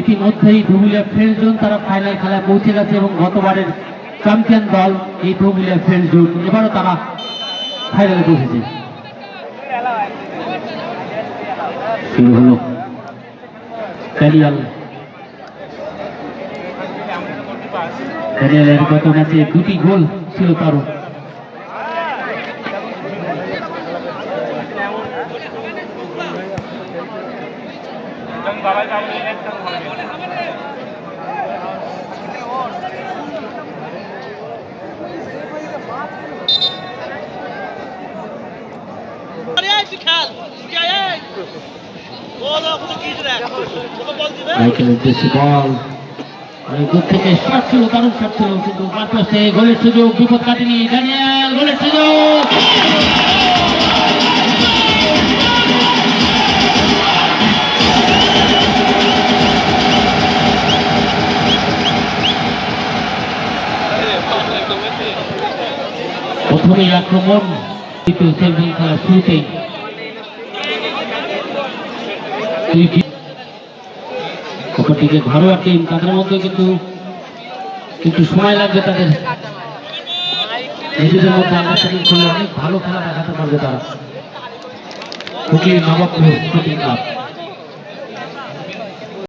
ইতিমধ্যেই Dhubulia friends zone তারা final খেলায় পৌঁছে গেছে এবং গতবারের চ্যাম্পিয়ন দল এই ধুবুলিয়া ফ্রেন্ডস জোন এবারও তারা ফাইনালে পৌঁছেছে। শুরু হলো ক্যারিয়ালের গত ম্যাচে 2টি গোল ছিল তারও। অনেক দূর থেকে শট ছিল, দারুণ শট ছিল, কিন্তু মাত্র গোলের সুযোগ, বিপদ কাটেনি ড্যানিয়েল, গোলের সুযোগ। প্রথমেই আক্রমণ, দ্বিতীয় সেমিফাইনাল খেলার শুরুতেই অপরদিকে ঘরোয়া টিম, তাদের মধ্যে কিন্তু সময় লাগবে, তাদের নিজেদের মধ্যে আন্ডারস্ট্যান্ডিং করলে অনেক ভালো খেলা দেখাতে পারবে তারা। Hooghly Nawabpur sporting club.